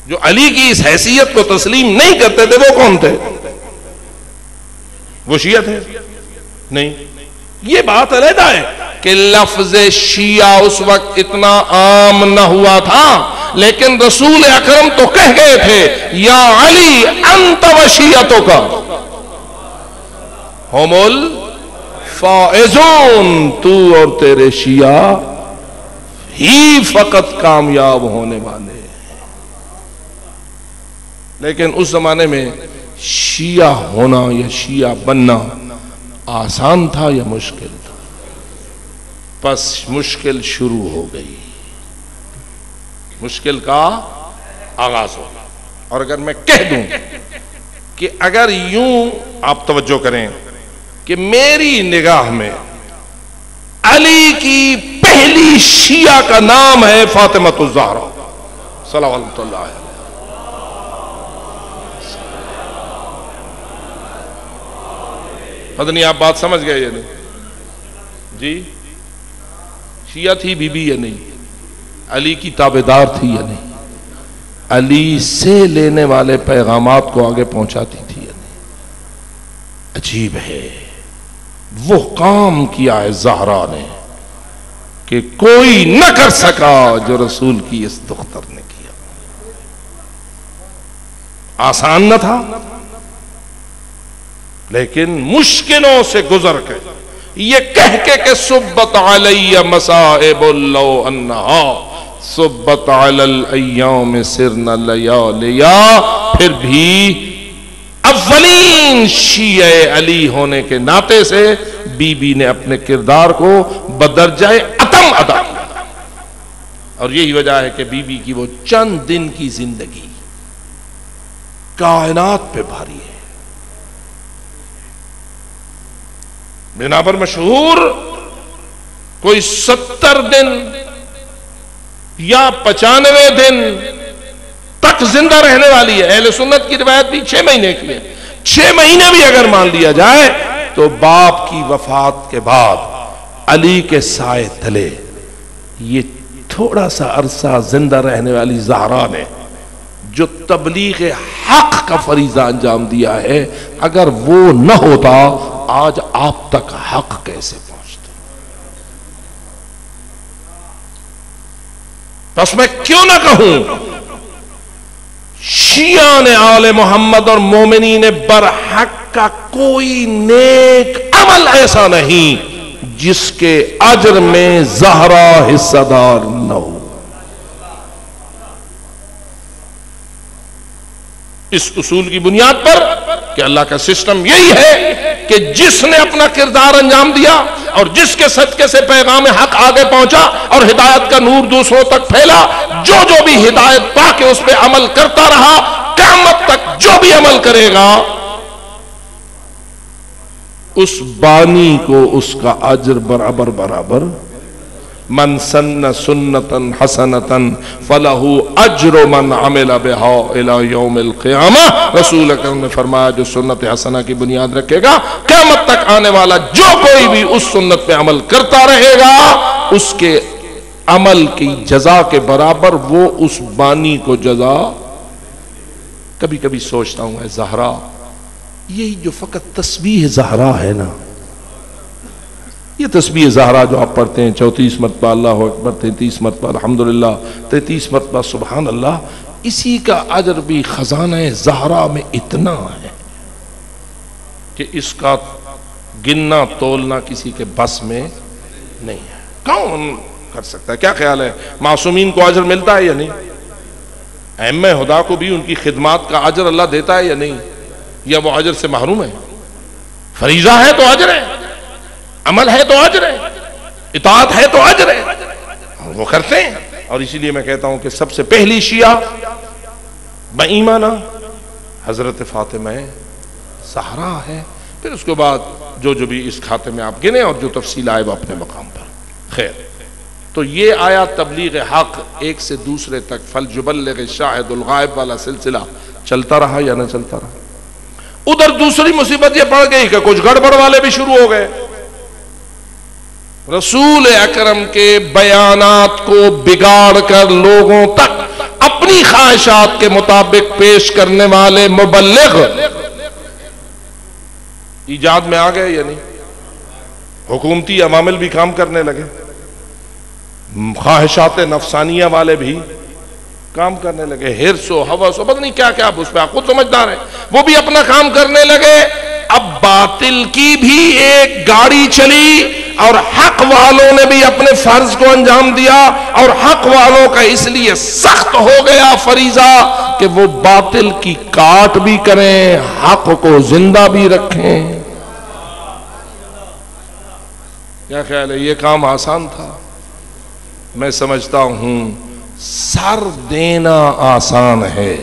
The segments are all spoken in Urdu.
جو علی کی اس حیثیت کو تسلیم نہیں کرتے تھے وہ کون تھے؟ وہ شیعہ تھے؟ نہیں. یہ بات علیحدہ ہے کہ لفظ شیعہ اس وقت اتنا عام نہ ہوا تھا، لیکن رسول اکرم تو کہہ گئے تھے یا علی انت و شیعتک ہم الفائزون، تو اور تیرے شیعہ ہی فقط کامیاب ہونے والے. لیکن اس زمانے میں شیعہ ہونا یا شیعہ بننا آسان تھا یا مشکل تھا؟ پس مشکل شروع ہو گئی، مشکل کا آغاز ہوگا. اور اگر میں کہہ دوں کہ اگر یوں آپ توجہ کریں کہ میری نگاہ میں علی کی پہلی شیعہ کا نام ہے فاطمہ الزہرا صلوات اللہ علیہ. پتہ نہیں آپ بات سمجھ گئے یا نہیں؟ جی شیعہ تھی بی بی یا نہیں؟ علی کی تابعدار تھی یا نہیں؟ علی سے لینے والے پیغامات کو آگے پہنچاتی تھی یا نہیں؟ عجیب ہے، وہ کام کیا ہے زہرا نے کہ کوئی نہ کر سکا جو رسول کی اس دختر نے کیا. آسان نہ تھا، لیکن مشکلوں سے گزر کے یہ کہہ کے کہ سبت علی مصائب لو انہا سبت علی الایام سرنا لیالیا، پھر بھی اولین شیعہ علی ہونے کے ناطے سے بی بی نے اپنے کردار کو بدرجہ اتم ادا کیا. اور یہی وجہ ہے کہ بی بی کی وہ چند دن کی زندگی کائنات پہ بھاری ہے. بنا پر مشہور کوئی 70 دن یا 95 دن تک زندہ رہنے والی ہے. اہل سنت کی روایت بھی 6 مہینے کی ہے. 6 مہینے بھی اگر مان لیا جائے تو باپ کی وفات کے بعد علی کے سائے تلے یہ تھوڑا سا عرصہ زندہ رہنے والی زہرا نے جو تبلیغ حق کا فریضہ انجام دیا ہے، اگر وہ نہ ہوتا آج آپ تک حق کیسے پہنچتا؟ بس میں کیوں نہ کہوں شیعہ نے آل محمد اور مومنین برحق کا کوئی نیک عمل ایسا نہیں جس کے اجر میں زہرا حصہ دار نہ ہو. اس اصول کی بنیاد پر کہ اللہ کا سسٹم یہی ہے کہ جس نے اپنا کردار انجام دیا اور جس کے صدقے سے پیغام حق آگے پہنچا اور ہدایت کا نور دوسروں تک پھیلا، جو بھی ہدایت پا کے اس پہ عمل کرتا رہا، قیامت تک جو بھی عمل کرے گا اس بانی کو اس کا اجر برابر. من سن سنتا حسنتا فلہ اجر من عمل بها الى یوم القیامہ. رسول اکرم نے فرمایا جو سنت حسنہ کی بنیاد رکھے گا، قیامت تک آنے والا جو کوئی بھی اس سنت پہ عمل کرتا رہے گا اس کے عمل کی جزا کے برابر وہ اس بانی کو جزا. کبھی کبھی سوچتا ہوں اے زہرا، یہی جو فقط تسبیح زہرا ہے نا، یہ تسبیح زہرا جو آپ پڑھتے ہیں 34 مرتبہ اللہ اکبر، 33 مرتبہ الحمدللہ، 33 مرتبہ سبحان اللہ، اسی کا اجر بھی خزانہ زہرا میں اتنا ہے کہ اس کا گننا تولنا کسی کے بس میں نہیں ہے. کون کر سکتا ہے؟ کیا خیال ہے معصومین کو اجر ملتا ہے یا نہیں؟ ائمہ ہدا کو بھی ان کی خدمات کا اجر اللہ دیتا ہے یا نہیں؟ یا وہ اجر سے محروم ہے؟ فریضہ ہے تو اجر ہے، عمل ہے تو اجر ہے، اطاعت ہے تو اجر ہے، وہ کرتے ہیں. اور اسی لیے میں کہتا ہوں کہ سب سے پہلی شیعہ بایمانہ حضرت فاطمہ زہرا ہے. پھر اس کے بعد جو بھی اس کھاتے میں آپ گنے اور جو تفصیل آئے وہ اپنے مقام پر. خیر، تو یہ آیا تبلیغ حق ایک سے دوسرے تک فلجبلغ الشاہد الغائب والا سلسلہ چلتا رہا یا نہ چلتا رہا. ادھر دوسری مصیبت یہ پڑ گئی کہ کچھ گڑبڑ والے بھی شروع ہو گئے. رسول اکرم کے بیانات کو بگاڑ کر لوگوں تک اپنی اپنی خواہشات کے مطابق پیش کرنے والے مبلغ ایجاد میں آ گئے یا نہیں؟ حکومتی عوامل بھی کام کرنے لگے، خواہشات نفسانیہ والے بھی کام کرنے لگے، ہرس و ہوس و پتہ نہیں کیا کیا، اس پہ آپ خود سمجھدار ہیں، وہ بھی اپنا کام کرنے لگے۔ اب باطل کی بھی ایک گاڑی چلی اور حق والوں نے بھی اپنے فرض کو انجام دیا، اور حق والوں کا اس لیے سخت ہو گیا فریضہ کہ وہ باطل کی کاٹ بھی کریں، حق کو زندہ بھی رکھیں۔ کیا خیال ہے؟ یہ کام آسان تھا؟ میں سمجھتا ہوں سر دینا آسان ہے،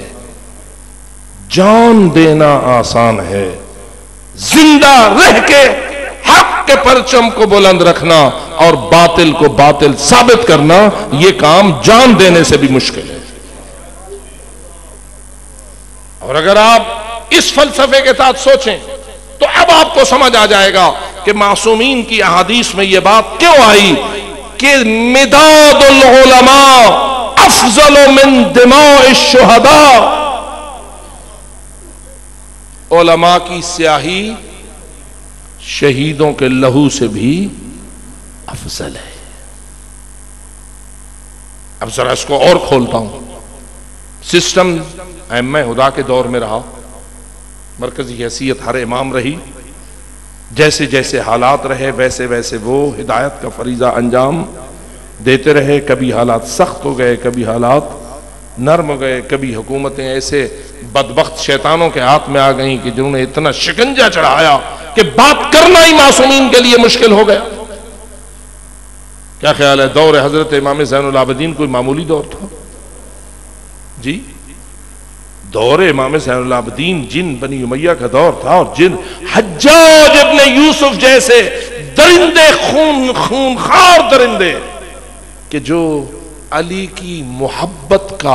جان دینا آسان ہے، زندہ رہ کے حق کے پرچم کو بلند رکھنا اور باطل کو باطل ثابت کرنا، یہ کام جان دینے سے بھی مشکل ہے۔ اور اگر آپ اس فلسفے کے ساتھ سوچیں تو اب آپ کو سمجھ آ جائے گا کہ معصومین کی احادیث میں یہ بات کیوں آئی کہ مداد العلماء افضل من دماء الشہداء، علماء کی سیاہی شہیدوں کے لہو سے بھی افضل ہے۔ اب ذرا اس کو اور کھولتا ہوں۔ سسٹم ائمہ ہدا کے دور میں رہا، مرکزی حیثیت ہر امام رہی، جیسے جیسے حالات رہے ویسے ویسے وہ ہدایت کا فریضہ انجام دیتے رہے۔ کبھی حالات سخت ہو گئے، کبھی حالات نرم ہو گئے، کبھی حکومتیں ایسے بدبخت شیطانوں کے ہاتھ میں آ گئیں کہ جنہوں نے اتنا شکنجہ چڑھایا کہ بات کرنا ہی معصومین کے لیے مشکل ہو گیا۔ کیا خیال ہے؟ دور حضرت امام زین العابدین کوئی معمولی دور تھا؟ جی، دور امام زین العابدین جن بنی امیہ کا دور تھا، اور جن حجاج ابن یوسف جیسے درندے، خون خار درندے کہ جو علی کی محبت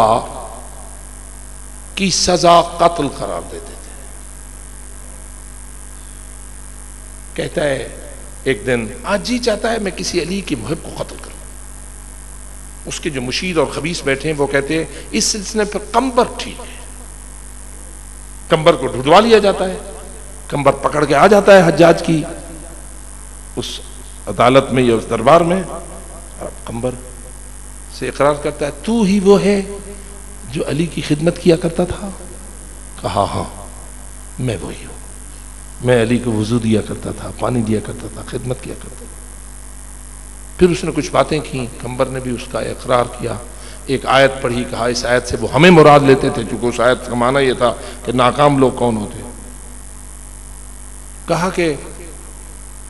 کی سزا قتل قرار دیتے تھے۔ کہتا ہے ایک دن آج جی چاہتا ہے میں کسی علی کی محب کو قتل کروں۔ اس کے جو مشیر اور خبیث بیٹھے ہیں وہ کہتے ہیں اس سلسلے پر قمبر ٹھیک ہے، قمبر کو ڈھونڈوا لیا جاتا ہے، قمبر پکڑ کے آ جاتا ہے حجاج کی اس عدالت میں یا اس دربار میں، اور قمبر سے اقرار کرتا ہے تو ہی وہ ہے جو علی کی خدمت کیا کرتا تھا؟ کہا ہاں میں وہی ہوں، میں علی کو وضو دیا کرتا تھا، پانی دیا کرتا تھا، خدمت کیا کرتا تھا۔ پھر اس نے کچھ باتیں کی، قمبر نے بھی اس کا اقرار کیا، ایک آیت پڑھی، کہا اس آیت سے وہ ہمیں مراد لیتے تھے، چونکہ اس آیت کا معنی یہ تھا کہ ناکام لوگ کون ہوتے۔ کہا کہ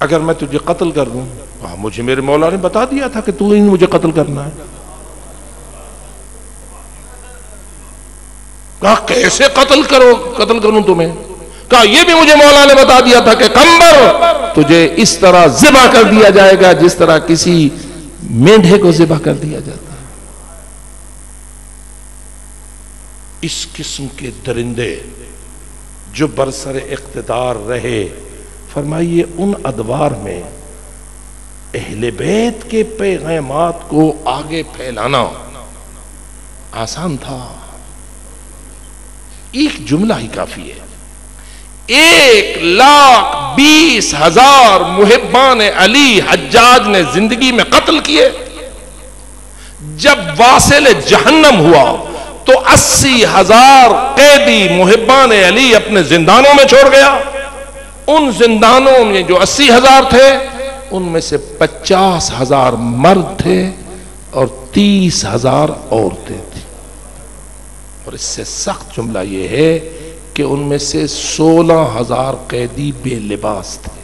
اگر میں تجھے قتل کر دوں، کہا مجھے میرے مولا نے بتا دیا تھا کہ تو ہی مجھے قتل کرنا ہے۔ کہا کیسے قتل کروں تمہیں؟ کہا یہ بھی مجھے مولا نے بتا دیا تھا کہ قمبر تجھے اس طرح ذبح کر دیا جائے گا جس طرح کسی مینڈھے کو ذبح کر دیا جاتا ہے۔ اس قسم کے درندے جو برسر اقتدار رہے، فرمائیے ان ادوار میں اہل بیت کے پیغامات کو آگے پھیلانا آسان تھا؟ ایک جملہ ہی کافی ہے۔ 1,20,000 محبان علی حجاج نے زندگی میں قتل کیے۔ جب واصل جہنم ہوا تو 80,000 قیدی محبان علی اپنے زندانوں میں چھوڑ گیا۔ ان زندانوں میں جو 80,000 تھے ان میں سے 50,000 مرد تھے اور 30,000 عورتیں تھیں۔ اور اس سے سخت جملہ یہ ہے کہ ان میں سے 16,000 قیدی بے لباس تھے۔